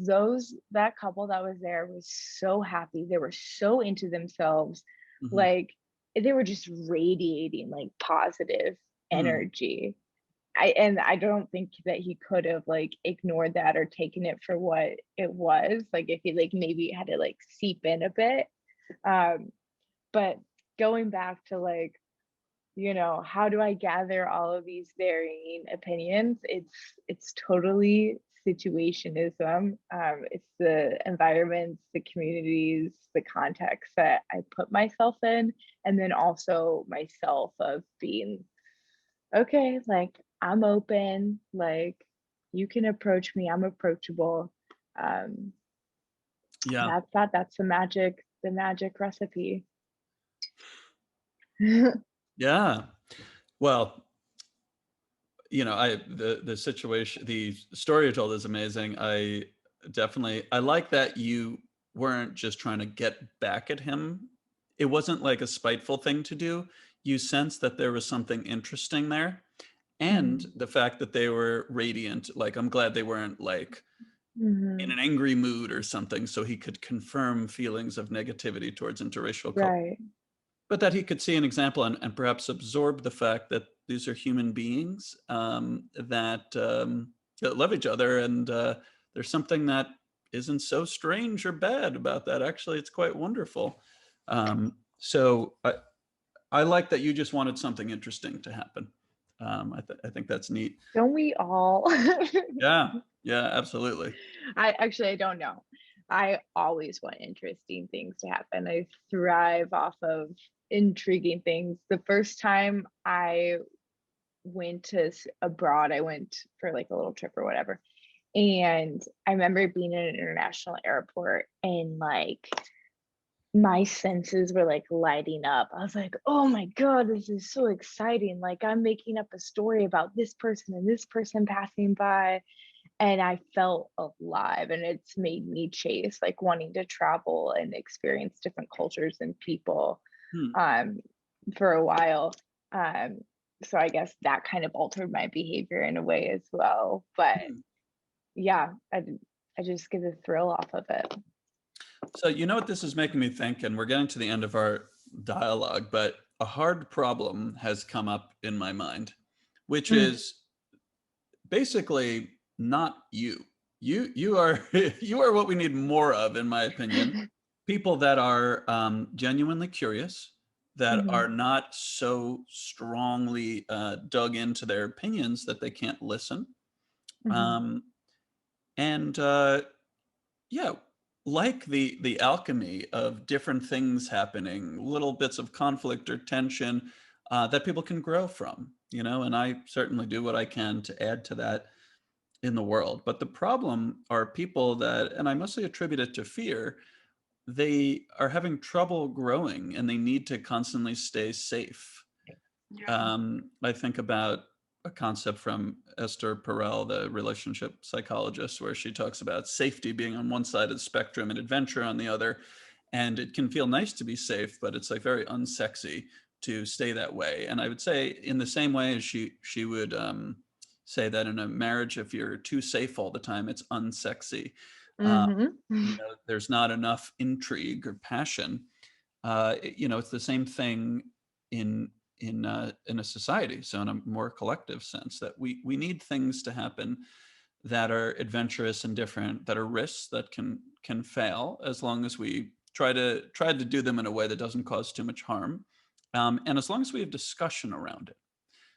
that couple that was there was so happy. They were so into themselves. mhm, Like they were just radiating like positive mm. energy. I don't think that he could have like ignored that or taken it for what it was. Like if he like maybe had to like seep in a bit. Um, but going back to like, how do I gather all of these varying opinions? It's totally situationism. It's the environments, the communities, the context that I put myself in, and then also myself of being okay, like I'm open, like you can approach me, I'm approachable. Um, Yeah, that's the magic recipe. yeah. Well, the situation, the story you told is amazing. I like that you weren't just trying to get back at him. It wasn't like a spiteful thing to do. You sensed that there was something interesting there, and Mhm. the fact that they were radiant. Like, I'm glad they weren't like in Mhm. an angry mood or something, so he could confirm feelings of negativity towards interracial couples, Right. but that he could see an example and perhaps absorb the fact that these are human beings, that love each other, and there's something that isn't so strange or bad about that. Actually, it's quite wonderful. So I like that you just wanted something interesting to happen. I think that's neat. Don't we all? Yeah, yeah, absolutely. I don't know. I always want interesting things to happen. I thrive off of intriguing things. The first time I went abroad, I went for like a little trip or whatever. And I remember being in an international airport and like my senses were like lighting up. I was like, oh my God, this is so exciting. Like I'm making up a story about this person and this person passing by. And I felt alive. And it's made me chase like wanting to travel and experience different cultures and people Hmm, um, for a while. Um, so I guess that kind of altered my behavior in a way as well. But hmm. yeah, I just get a thrill off of it. So, you know what this is making me think, and we're getting to the end of our dialogue, but a hard problem has come up in my mind, which Mm. is basically not you. You are you are what we need more of, in my opinion. People that are genuinely curious, that are Mhm, not so strongly dug into their opinions that they can't listen, mhm, um, and yeah, like the alchemy of different things happening, little bits of conflict or tension that people can grow from, and I certainly do what I can to add to that in the world. But the problem are people that, and I mostly attribute it to fear, they are having trouble growing and they need to constantly stay safe. yeah. I think about a concept from Esther Perel, the relationship psychologist, where she talks about safety being on one side of the spectrum and adventure on the other. And it can feel nice to be safe, but it's like very unsexy to stay that way. And I would say, in the same way as she would say that in a marriage, if you're too safe all the time, it's unsexy. Uh, Mhm. there's not enough intrigue or passion. It's the same thing in in a society. So in a more collective sense, that we need things to happen that are adventurous and different, that are risks that can fail, as long as we try to do them in a way that doesn't cause too much harm, and as long as we have discussion around it.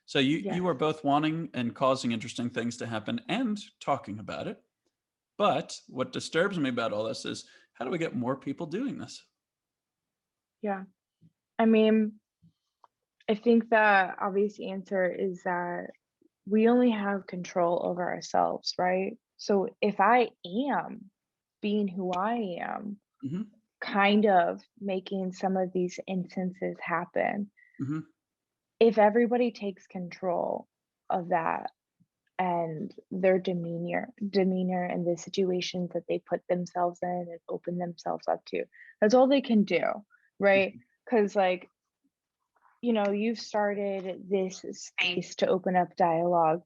So you Yes. are both wanting and causing interesting things to happen and talking about it. But what disturbs me about all this is, how do we get more people doing this? Yeah. I mean, I think the obvious answer is that we only have control over ourselves, right? So if I am being who I am, Hmm. kind of making some of these instances happen, Hmm. if everybody takes control of that, and their demeanor and the situations that they put themselves in and open themselves up to. That's all they can do, right? Because like, you've started this space to open up dialogue,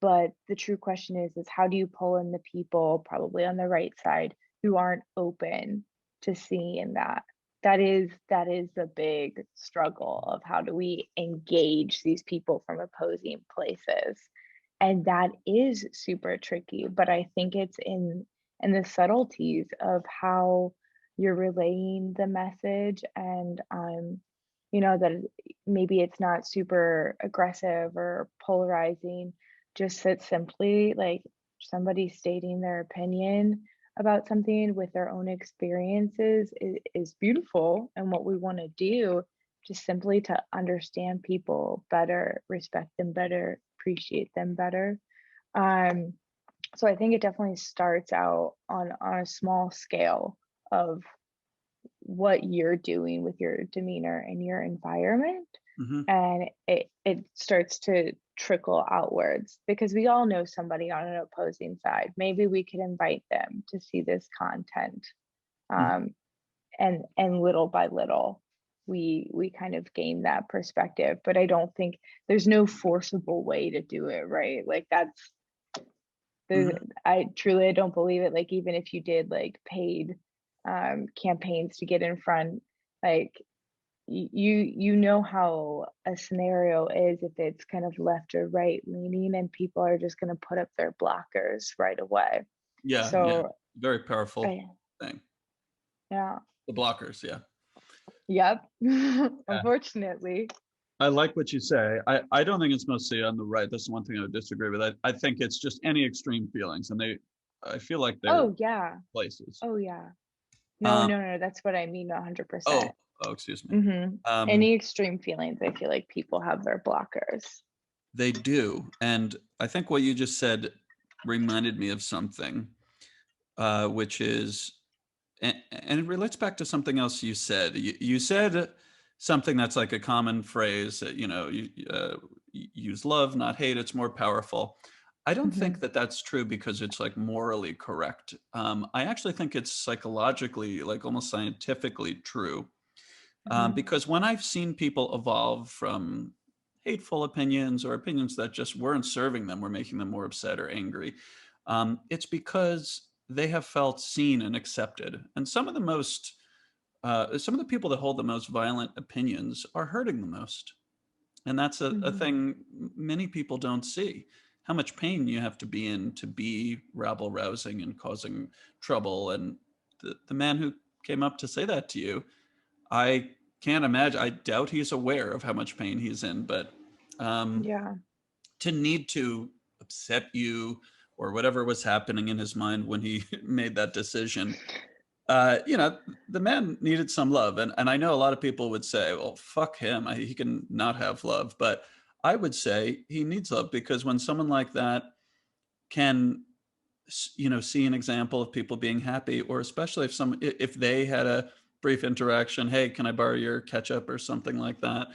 but the true question is how do you pull in the people probably on the right side who aren't open to seeing that? That is the big struggle of how do we engage these people from opposing places. And that is super tricky, but I think it's in the subtleties of how you're relaying the message, and that maybe it's not super aggressive or polarizing, just that simply like somebody stating their opinion about something with their own experiences is beautiful. And what we want to do, just simply to understand people better, respect them better, appreciate them better. um so I think it definitely starts out on a small scale of what you're doing with your demeanor and your environment, Hmm. and it starts to trickle outwards because we all know somebody on an opposing side. Maybe we could invite them to see this content, um, and little by little we kind of gain that perspective. But I don't think there's no forcible way to do it, right? Like that's the Hmm. I don't believe it. Like even if you did like paid campaigns to get in front, like you know how a scenario is if it's kind of left or right leaning, and people are just going to put up their blockers right away. Yeah, yeah. So Very powerful I thing. yeah. The blockers, yeah. Yep. Yeah. Unfortunately. I like what you say. I don't think it's mostly on the right. That's the one thing I would disagree with. I think it's just any extreme feelings, and I feel like they're Oh yeah. places. Oh yeah. No, Um, no, no, that's what I mean, 100%. oh, oh, excuse me. Any extreme feelings, I feel like people have their blockers. They do, and I think what you just said reminded me of something, which is, and it relates back to something else you said. You said something that's like a common phrase that you use love, not hate. It's more powerful. I don't think Mhm. that that's true because it's like morally correct. I actually think it's psychologically, like almost scientifically true. Mhm. Because when I've seen people evolve from hateful opinions or opinions that just weren't serving them, were making them more upset or angry, it's because they have felt seen and accepted. And some of the people that hold the most violent opinions are hurting the most. And that's a Mhm. thing many people don't see. How much pain you have to be in to be rabble rousing and causing trouble. And the man who came up to say that to you, I can't imagine. I doubt he's aware of how much pain he's in, but um, Yeah. to need to upset you or whatever was happening in his mind when he made that decision, uh, you know, the man needed some love. And I know a lot of people would say, well, fuck him. He can not have love. But I would say he needs love because when someone like that can see an example of people being happy, or especially if they had a brief interaction, hey, can I borrow your ketchup or something like that,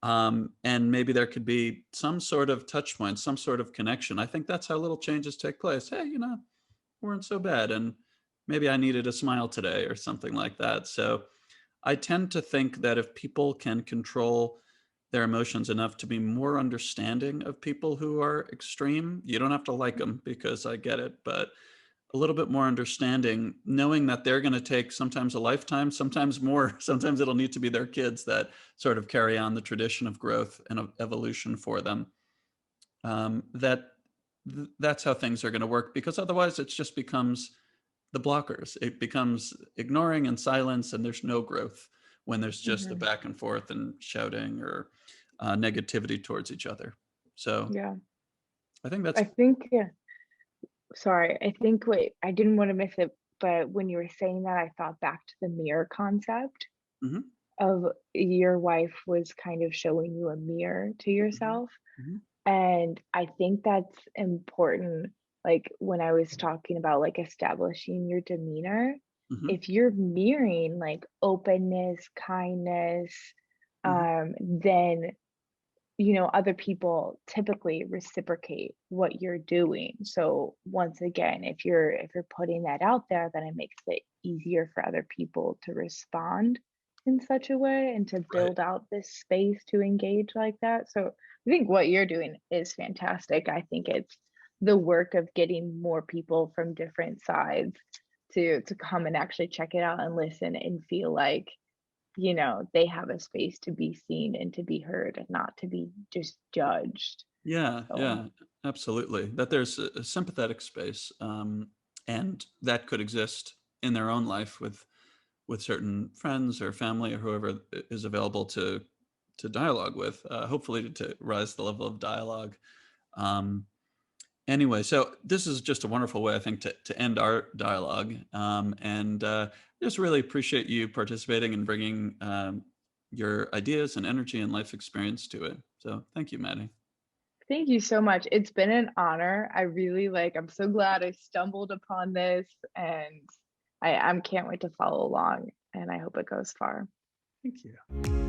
and maybe there could be some sort of touch point, some sort of connection. I think that's how little changes take place. Hey, weren't so bad, and maybe I needed a smile today or something like that. So I tend to think that if people can control their emotions enough to be more understanding of people who are extreme, you don't have to like them because I get it, but a little bit more understanding, knowing that they're going to take sometimes a lifetime, sometimes more, sometimes it'll need to be their kids that sort of carry on the tradition of growth and of evolution for them. That's how things are going to work, because otherwise it just becomes the blockers. It becomes ignoring and silence, and there's no growth when there's just a Mhm. back and forth and shouting or negativity towards each other. So Yeah. I think that's. I think, yeah, sorry. I think what I didn't want to miss it, but when you were saying that, I thought back to the mirror concept Mhm, of your wife was kind of showing you a mirror to mhm, yourself. mhm, And I think that's important. Like when I was talking about like establishing your demeanor, mhm, if you're mirroring like openness, kindness, mhm, then other people typically reciprocate what you're doing. So once again, if you're putting that out there, then it makes it easier for other people to respond in such a way and to Right. build out this space to engage like that. So I think what you're doing is fantastic. I think it's the work of getting more people from different sides to come and actually check it out and listen and feel like they have a space to be seen and to be heard and not to be just judged. Yeah, So, yeah, absolutely. That there's a sympathetic space, and that could exist in their own life with certain friends or family or whoever is available to dialogue with. Hopefully, to rise the level of dialogue. Um, Anyway, so this is just a wonderful way, I think, to end our dialogue, and just really appreciate you participating and bringing your ideas and energy and life experience to it. So, thank you, Maddie. thank you so much. It's been an honor. I'm so glad I stumbled upon this, and I can't wait to follow along, and I hope it goes far. Thank you.